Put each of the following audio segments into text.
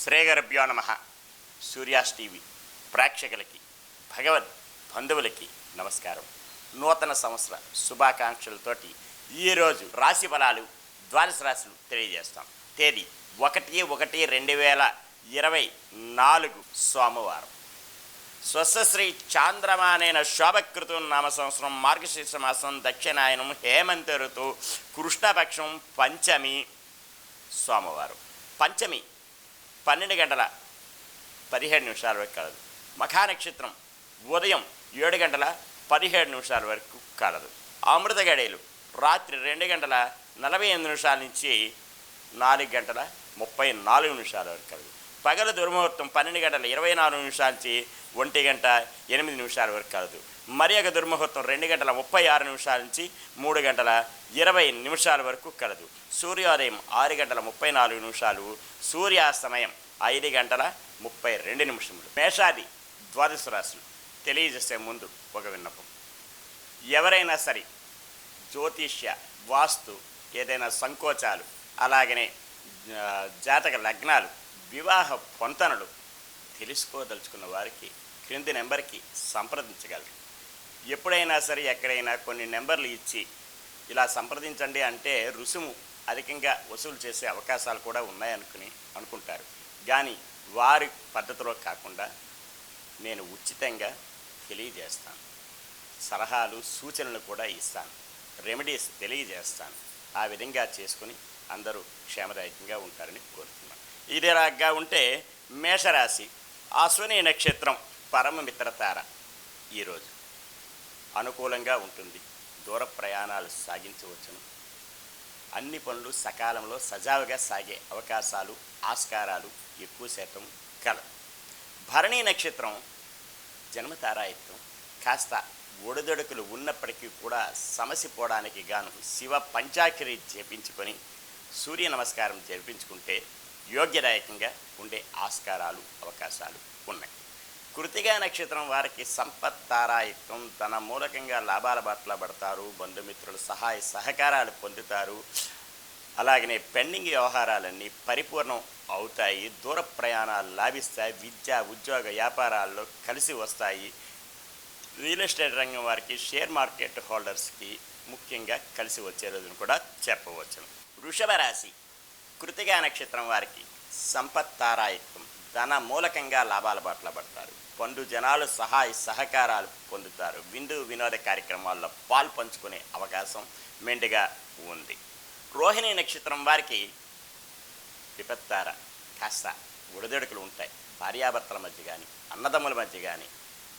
శ్రీగురుభ్యో నమః. సూర్యాస్ టీవీ ప్రేక్షకులకి, భగవద్ బంధువులకి నమస్కారం. నూతన సంవత్సర శుభాకాంక్షలతోటి ఈరోజు రాశి ఫలాలు, ద్వాదశ రాశులు తెలియజేస్తాం. తేదీ 1/1/2024 సోమవారం. స్వస్యశ్రీ చాంద్రమానైన శోభకృతం నామ సంవత్సరం, మార్గశీర్ష మాసం, దక్షిణాయనం, హేమంత ఋతువు, కృష్ణపక్షం, పంచమి సోమవారం. పంచమి 12 గంటల 17 నిమిషాల వరకు కలదు. మఖా నక్షత్రం ఉదయం 7 గంటల 17 నిమిషాల వరకు కలదు. అమృత గడియలు రాత్రి 2 గంటల 48 నిమిషాల నుంచి 4 గంటల 34 నిమిషాల వరకు కలదు. పగలు దుర్ముహూర్తం 12 గంటల 24 నిమిషాల నుంచి 1 గంట 8 నిమిషాల వరకు కలదు. మరి ఒక దుర్ముహూర్తం 2 గంటల 36 నిమిషాల నుంచి 3 గంటల 20 నిమిషాల వరకు కలదు. సూర్యోదయం 6 గంటల 34 నిమిషాలు, సూర్యాస్తమయం 5 గంటల 32 నిమిషములు. మేషాది ద్వాదశ రాశులు తెలియజేసే ముందు ఒక విన్నపం. ఎవరైనా సరే జ్యోతిష్య, వాస్తు, ఏదైనా సంకోచాలు, అలాగనే జాతక లగ్నాలు, వివాహ పొంతనలు తెలుసుకోదలుచుకున్న వారికి క్రింది నెంబర్కి సంప్రదించగలరు. ఎప్పుడైనా సరే ఎక్కడైనా కొన్ని నెంబర్లు ఇచ్చి ఇలా సంప్రదించండి అంటే రుసుము అధికంగా వసూలు చేసే అవకాశాలు కూడా అనుకుంటారు. కానీ వారి పద్ధతిలో కాకుండా నేను ఉచితంగా తెలియజేస్తాను. సలహాలు, సూచనలు కూడా ఇస్తాను. రెమెడీస్ తెలియజేస్తాను. ఆ విధంగా చేసుకుని అందరూ క్షేమదాయకంగా ఉంటారని కోరుతున్నాను. ఇదేలాగా ఉంటే మేషరాశి, అశ్విని నక్షత్రం, పరమమిత్రతార ఈరోజు అనుకూలంగా ఉంటుంది. దూర ప్రయాణాలు సాగించవచ్చును. అన్ని పనులు సకాలంలో సజావుగా సాగే అవకాశాలు, ఆస్కారాలు ఎక్కువ శాతం కలవు. భరణీ నక్షత్రం, జన్మతారాయిత్వం, కాస్త ఒడిదొడుకులు ఉన్నప్పటికీ కూడా సమసిపోవడానికి గాను శివ పంచాక్షరి జపించుకొని సూర్య నమస్కారం జరిపించుకుంటే యోగ్యదాయకంగా ఉండే ఆస్కారాలు, అవకాశాలు ఉన్నాయి. కృతికా నక్షత్రం వారికి సంపత్తారాయుక్తం, తన మూలకంగా లాభాల బాటలో పడతారు. బంధుమిత్రుల సహాయ సహకారాలు పొందుతారు. అలాగనే పెండింగ్ వ్యవహారాలన్నీ పరిపూర్ణం అవుతాయి. దూర ప్రయాణాలు లాభిస్తాయి. విద్య, ఉద్యోగ, వ్యాపారాల్లో కలిసి వస్తాయి. రియల్ ఎస్టేట్ రంగం వారికి, షేర్ మార్కెట్ హోల్డర్స్కి ముఖ్యంగా కలిసి వచ్చే రోజును కూడా చెప్పవచ్చును. వృషభ రాశి, కృతికా నక్షత్రం వారికి సంపత్తారాయుక్తం, ధన మూలకంగా లాభాల బాటలో పడతారు. పండు జనాలు సహాయ సహకారాలు పొందుతారు. విందు వినోద కార్యక్రమాల్లో పాలు పంచుకునే అవకాశం మెండుగా ఉంది. రోహిణి నక్షత్రం వారికి విపత్తార, కాస్త ఒడిదొడుకులు ఉంటాయి. భార్యాభర్తల మధ్య కానీ, అన్నదమ్ముల మధ్య కానీ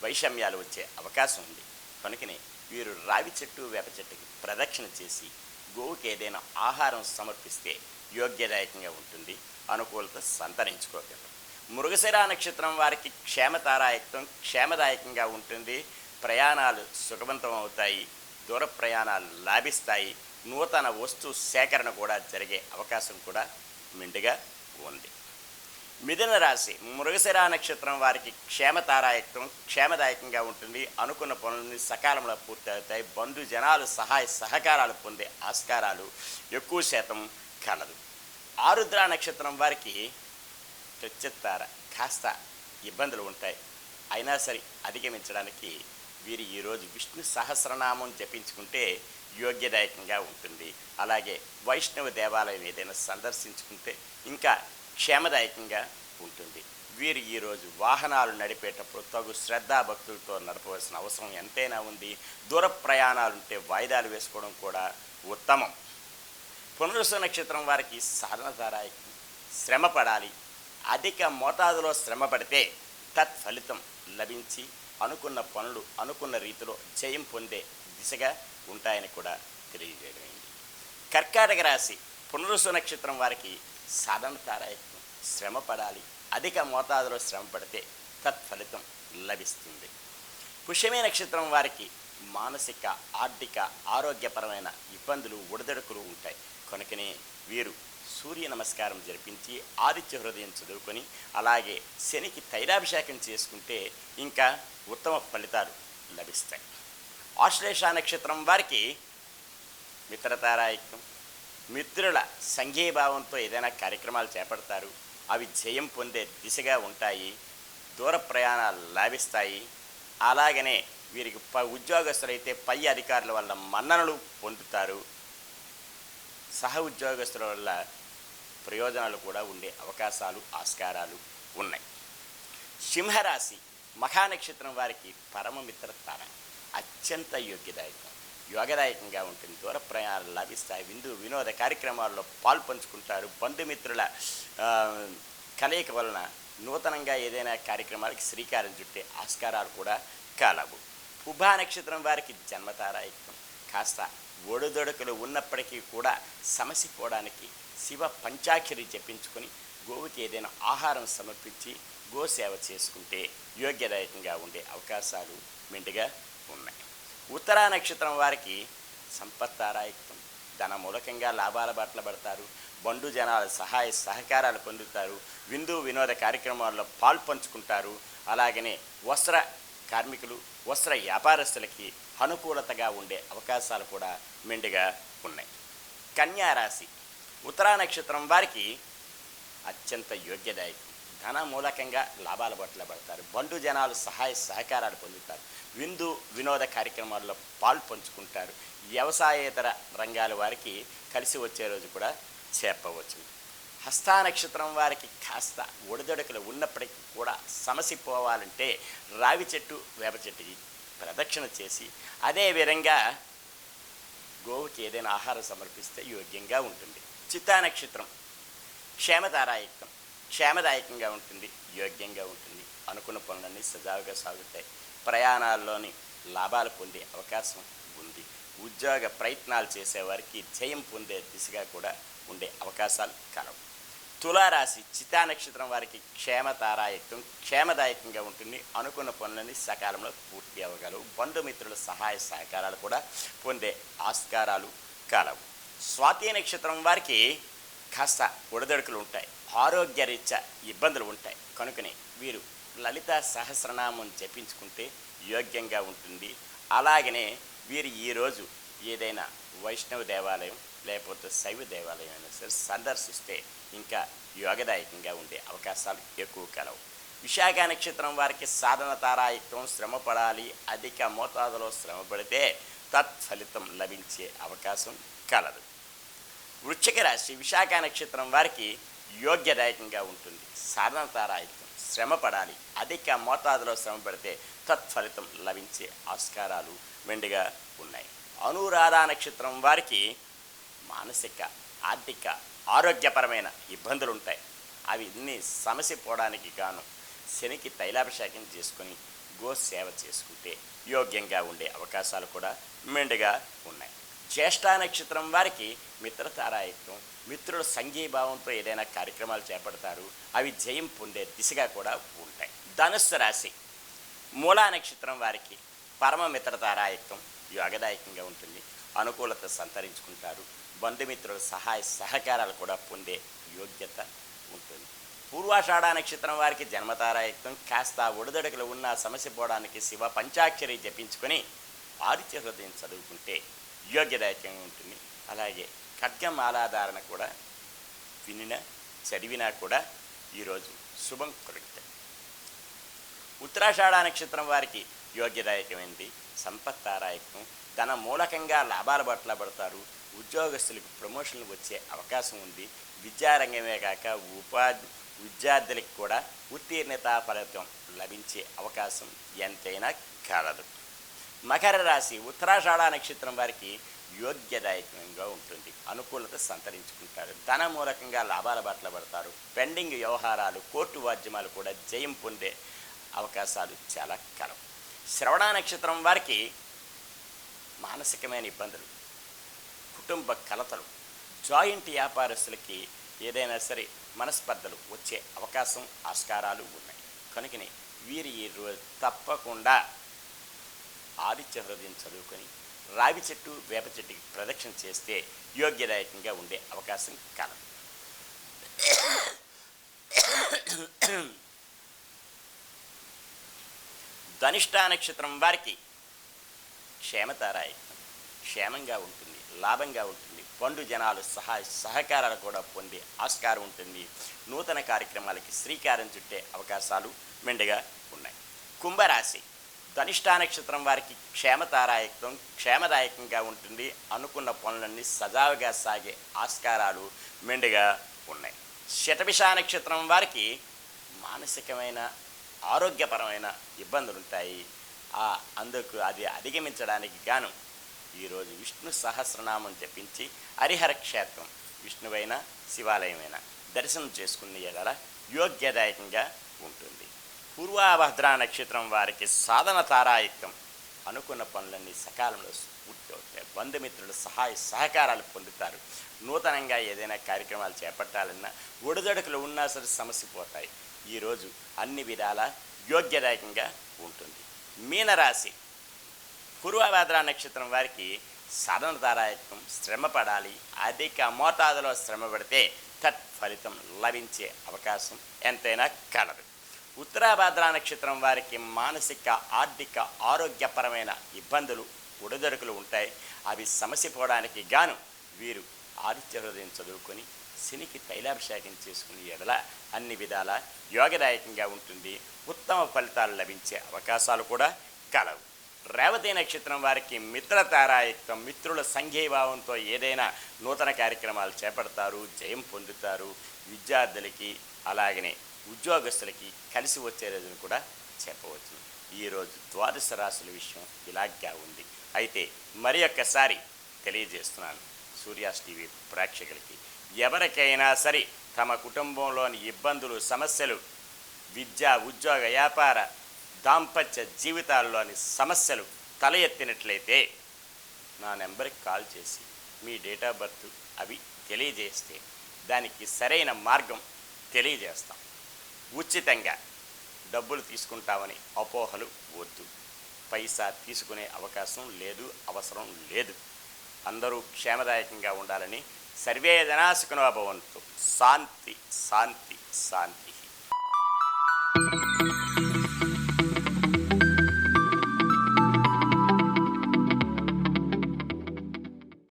వైషమ్యాలు వచ్చే అవకాశం ఉంది. కనుకనే వీరు రావి చెట్టు, వేప చెట్టుకి ప్రదక్షిణ చేసి గోవుకి ఏదైనా ఆహారం సమర్పిస్తే యోగ్యదాయకంగా ఉంటుంది. అనుకూలత సంతరించుకోగలరు. మృగశిర నక్షత్రం వారికి క్షేమతారాయుక్తం, క్షేమదాయకంగా ఉంటుంది. ప్రయాణాలు సుఖవంతం అవుతాయి. దూర ప్రయాణాలు లాభిస్తాయి. నూతన వస్తు సేకరణ కూడా జరిగే అవకాశం కూడా మెండుగా ఉంది. మిథున రాశి, మృగశిర నక్షత్రం వారికి క్షేమతారాయుక్తం, క్షేమదాయకంగా ఉంటుంది. అనుకున్న పనులని సకాలంలో పూర్తి అవుతాయి. బంధు జనాలు సహాయ సహకారాలు పొందే ఆస్కారాలు ఎక్కువ శాతం కలదు. ఆరుద్ర నక్షత్రం వారికి ప్రత్యుత్తార, కాస్త ఇబ్బందులు ఉంటాయి. అయినా సరే అధిగమించడానికి వీరు ఈరోజు విష్ణు సహస్రనామం జపించుకుంటే యోగ్యదాయకంగా ఉంటుంది. అలాగే వైష్ణవ దేవాలయం ఏదైనా సందర్శించుకుంటే ఇంకా క్షేమదాయకంగా ఉంటుంది. వీరు ఈరోజు వాహనాలు నడిపేటప్పుడు తగు శ్రద్ధాభక్తులతో నడపవలసిన అవసరం ఎంతైనా ఉంది. దూర ప్రయాణాలుంటే వాయిదాలు వేసుకోవడం కూడా ఉత్తమం. పునరుస నక్షత్రం వారికి సాధనతారాయకం, శ్రమ పడాలి. అధిక మోతాదులో శ్రమ పడితే తత్ఫలితం లభించి అనుకున్న పనులు అనుకున్న రీతిలో జయం పొందే దిశగా ఉంటాయని కూడా తెలియజేయడమైంది. కర్కాటక రాశి, పునరుస నక్షత్రం వారికి సాధనతారాయకం, శ్రమ పడాలి. అధిక మోతాదులో శ్రమ పడితే తత్ఫలితం లభిస్తుంది. పుష్యమి నక్షత్రం వారికి మానసిక, ఆర్థిక, ఆరోగ్యపరమైన ఇబ్బందులు, ఒడిదొడుకులు ఉంటాయి. కనుకనే వీరు సూర్య నమస్కారం జరిపించి ఆదిత్య హృదయం చదువుకొని అలాగే శనికి తైలాభిషేకం చేసుకుంటే ఇంకా ఉత్తమ ఫలితాలు లభిస్తాయి. ఆశ్లేష నక్షత్రం వారికి మిత్రతారాయుక్తం, మిత్రుల సంఘీభావంతో ఏదైనా కార్యక్రమాలు చేపడతారు. అవి జయం పొందే దిశగా ఉంటాయి. దూర ప్రయాణాలు లాభిస్తాయి. అలాగనే వీరికి ఉద్యోగస్తులైతే పై అధికారుల వల్ల మన్ననలు పొందుతారు. సహ ఉద్యోగస్తుల వల్ల ప్రయోజనాలు కూడా ఉండే అవకాశాలు ఆస్కారాలు ఉన్నాయి. సింహరాశి మఖానక్షత్రం వారికి పరమమిత్రతార అత్యంత యోగదాయకంగా ఉంటుంది. దూర ప్రయాణాలు లభిస్తాయి. వినోద కార్యక్రమాల్లో పాల్పంచుకుంటారు. బంధుమిత్రుల కలయిక వలన నూతనంగా ఏదైనా కార్యక్రమాలకి శ్రీకారం చుట్టే ఆస్కారాలు కూడా కలవు. ఉభా నక్షత్రం వారికి జన్మతారాయుక్తం. కాస్త ఒడుదొడుకులు ఉన్నప్పటికీ కూడా సమసిపోవడానికి శివ పంచాక్షరి జపించుకొని గోవుకి ఏదైనా ఆహారం సమర్పించి గోసేవ చేసుకుంటే యోగ్యదాయకంగా ఉండే అవకాశాలు మెండుగా ఉన్నాయి. ఉత్తరా నక్షత్రం వారికి సంపత్తారాయుక్తం. ధన మూలకంగా లాభాల బాటల పడతారు. బంధు జనాల సహాయ సహకారాలు పొందుతారు. వినోద కార్యక్రమాల్లో పాల్పంచుకుంటారు. అలాగనే వస్త్ర కార్మికులు, వస్త్ర వ్యాపారస్తులకి అనుకూలతగా ఉండే అవకాశాలు కూడా మెండుగా ఉన్నాయి. కన్యారాశి ఉత్తరా నక్షత్రం వారికి అత్యంత యోగ్యదాయకం. ధన మూలకంగా లాభాల బట్టలు పడతారు. బంధు జనాలు సహాయ సహకారాలు పొందుతారు. వినోద కార్యక్రమాల్లో పాల్పంచుకుంటారు. వ్యవసాయేతర రంగాల వారికి కలిసి వచ్చే రోజు కూడా చెప్పవచ్చు. హస్తా నక్షత్రం వారికి కాస్త ఒడిదొడుకులు ఉన్నప్పటికీ కూడా సమసిపోవాలంటే రావి చెట్టు వేప చెట్టుకి ప్రదక్షిణ చేసి అదే విధంగా గోవుకి ఏదైనా ఆహారం సమర్పిస్తే యోగ్యంగా ఉంటుంది. చిత్తా నక్షత్రం క్షేమదాయకంగా ఉంటుంది. యోగ్యంగా ఉంటుంది. అనుకున్న పనులన్నీ సజావుగా సాగుతాయి. ప్రయాణాల్లోని లాభాలు పొందే అవకాశం ఉంది. ఉద్యోగ ప్రయత్నాలు చేసేవారికి జయం పొందే దిశగా కూడా ఉండే అవకాశాలు కలవు. తులారాశి చిత్తా నక్షత్రం వారికి క్షేమదాయకంగా ఉంటుంది. అనుకున్న పనులన్నీ సకాలంలో పూర్తి అవ్వగలవు. బంధుమిత్రుల సహాయ సహకారాలు కూడా పొందే ఆస్కారాలు కలవు. స్వాతి నక్షత్రం వారికి కాస్త ఒడిదొడుకులు ఉంటాయి. ఆరోగ్యరీత్యా ఇబ్బందులు ఉంటాయి. కనుకనే వీరు లలిత సహస్రనామం జపించుకుంటే యోగ్యంగా ఉంటుంది. అలాగనే వీరు ఈరోజు ఏదైనా వైష్ణవ దేవాలయం లేకపోతే శైవ దేవాలయం అయినా సరే సందర్శిస్తే ఇంకా యోగదాయకంగా ఉండే అవకాశాలు ఎక్కువ కలవు. విశాఖ నక్షత్రం వారికి సాధన తారాయుక్తం. శ్రమ పడాలి. అధిక మోతాదులో శ్రమ పడితే తత్ఫలితం లభించే అవకాశం కలదు. వృశ్చిక రాశి విశాఖ నక్షత్రం వారికి యోగ్యదాయకంగా ఉంటుంది. సాధన తారాయుక్తం. శ్రమ పడాలి. అధిక మోతాదులో శ్రమ పడితే తత్ఫలితం లభించే ఆస్కారాలు మెండుగా ఉన్నాయి. అనురాధ నక్షత్రం వారికి మానసిక ఆర్థిక ఆరోగ్యపరమైన ఇబ్బందులు ఉంటాయి. అవి అన్నీ సమసిపోవడానికి గాను శనికి తైలాభిషేకం చేసుకొని గోసేవ చేసుకుంటే యోగ్యంగా ఉండే అవకాశాలు కూడా మెండుగా ఉన్నాయి. జ్యేష్ఠ నక్షత్రం వారికి మిత్రతారాయుక్తం. మిత్రుల సంఘీభావంతో ఏదైనా కార్యక్రమాలు చేపడతారు. అవి జయం పొందే దిశగా కూడా ఉంటాయి. ధనుస్సు రాశి మూలా నక్షత్రం వారికి పరమ మిత్రతారాయుక్తం. యోగదాయకంగా ఉంటుంది. అనుకూలత సంతరించుకుంటారు. బంధుమిత్రుల సహాయ సహకారాలు కూడా పొందే యోగ్యత ఉంటుంది. పూర్వాషాఢ నక్షత్రం వారికి జన్మతారాయుక్తం. కాస్త ఒడిదొడుకులు ఉన్న సమస్య పోవడానికి శివ పంచాక్షరి జపించుకొని ఆదిత్య హృదయం చదువుకుంటే యోగ్యదాయకంగా ఉంటుంది. అలాగే ఖడ్గమాలాధారణ కూడా చదివినా కూడా ఈరోజు శుభం కలుగుతాయి. ఉత్తరాషాఢ నక్షత్రం వారికి యోగ్యదాయకమైంది. సంపత్తారాయకం. ధన మూలకంగా లాభాల బట్ల పడతారు. ఉద్యోగస్తులకు ప్రమోషన్లు వచ్చే అవకాశం ఉంది. విద్యారంగమే కాక విద్యార్థులకు కూడా ఉత్తీర్ణత ఫలితం లభించే అవకాశం ఎంతైనా కలదు. మకర రాశి ఉత్తరాషాఢ నక్షత్రం వారికి యోగ్యదాయకంగా ఉంటుంది. అనుకూలత సంతరించుకుంటారు. ధన మూలకంగా లాభాల బాటల పడతారు. పెండింగ్ వ్యవహారాలు, కోర్టు వాద్యమాలు కూడా జయం పొందే అవకాశాలు చాలా కలవు. శ్రవణ నక్షత్రం వారికి మానసికమైన ఇబ్బందులు, కుటుంబ కలతలు, జాయింట్ వ్యాపారస్తులకి ఏదైనా సరే మనస్పర్ధలు వచ్చే అవకాశం ఆస్కారాలు ఉన్నాయి. కనుకనే వీరి ఈ రోజు తప్పకుండా ఆదిత్య హృదయం చదువుకొని రావి చెట్టు వేప చెట్టుకి ప్రదక్షిణ చేస్తే యోగ్యదాయకంగా ఉండే అవకాశం కలదు. ధనిష్ట నక్షత్రం వారికి క్షేమతారాయకం. క్షేమంగా ఉంటుంది. లాభంగా ఉంటుంది. పండు జనాలు సహాయ సహకారాలు కూడా పొందే ఆస్కారం ఉంటుంది. నూతన కార్యక్రమాలకి శ్రీకారం చుట్టే అవకాశాలు మెండుగా ఉన్నాయి. కుంభరాశి ధనిష్టా నక్షత్రం వారికి క్షేమదాయకంగా ఉంటుంది. అనుకున్న పనులన్నీ సజావుగా సాగే ఆస్కారాలు మెండుగా ఉన్నాయి. శతభిష నక్షత్రం వారికి మానసికమైన ఆరోగ్యపరమైన ఇబ్బందులు ఉంటాయి. అందుకు అది అధిగమించడానికి గాను ఈరోజు విష్ణు సహస్రనామం జపించి హరిహర క్షేత్రం విష్ణువైన శివాలయమైన దర్శనం చేసుకునే ఎడల యోగ్యదాయకంగా ఉంటుంది. పూర్వాభద్ర నక్షత్రం వారికి సాధన తారాయుక్తం. అనుకున్న పనులన్నీ సకాలంలో పూర్తవుతాయి. బంధుమిత్రుల సహాయ సహకారాలు పొందుతారు. నూతనంగా ఏదైనా కార్యక్రమాలు చేపట్టాలన్నా ఒడిదొడుకులు ఉన్నా సరే సమసిపోతాయి. ఈరోజు అన్ని విధాల యోగ్యదాయకంగా ఉంటుంది. మీనరాశి పూర్వభద్ర నక్షత్రం వారికి సాధన తారాయకం. శ్రమ పడాలి. అధిక మోతాదులో శ్రమ పడితే తత్ఫలితం లభించే అవకాశం ఎంతైనా కలదు. ఉత్తరాభద్ర నక్షత్రం వారికి మానసిక ఆర్థిక ఆరోగ్యపరమైన ఇబ్బందులు ఒడిదొడుకులు ఉంటాయి. అవి సమసిపోవడానికి గాను వీరు ఆదిత్య హృదయం చదువుకొని శనికి తైలాభిషేకం చేసుకునే ఎడల అన్ని విధాల యోగదాయకంగా ఉంటుంది. ఉత్తమ ఫలితాలు లభించే అవకాశాలు కూడా కలవు. రేవతి నక్షత్రం వారికి మిత్రతారాయుక్తం. మిత్రుల సంఘీభావంతో ఏదైనా నూతన కార్యక్రమాలు చేపడతారు, జయం పొందుతారు. విద్యార్థులకి అలాగనే ఉద్యోగస్తులకి కలిసి వచ్చే రోజును కూడా చెప్పవచ్చు. ఈరోజు ద్వాదశ రాశుల విషయం ఇలాగా ఉంది. అయితే మరి ఒక్కసారి తెలియజేస్తున్నాను సూర్యాస్ టీవీ ప్రేక్షకులకి, ఎవరికైనా సరే తమ కుటుంబంలోని ఇబ్బందులు, సమస్యలు, విద్య, ఉద్యోగ, వ్యాపార, దాంపత్య జీవితాల్లోని సమస్యలు తల ఎత్తినట్లయితే నా నెంబర్కి కాల్ చేసి మీ డేట్ ఆఫ్ బర్త్ అవి తెలియజేస్తే దానికి సరైన మార్గం తెలియజేస్తాం. ఉచితంగా డబ్బులు తీసుకుంటామని అపోహలు వద్దు. పైసా తీసుకునే అవకాశం లేదు, అవసరం లేదు. అందరూ క్షేమదాయకంగా ఉండాలని సర్వే జనా సుఖినో భవంతు. శాంతి శాంతి శాంతి.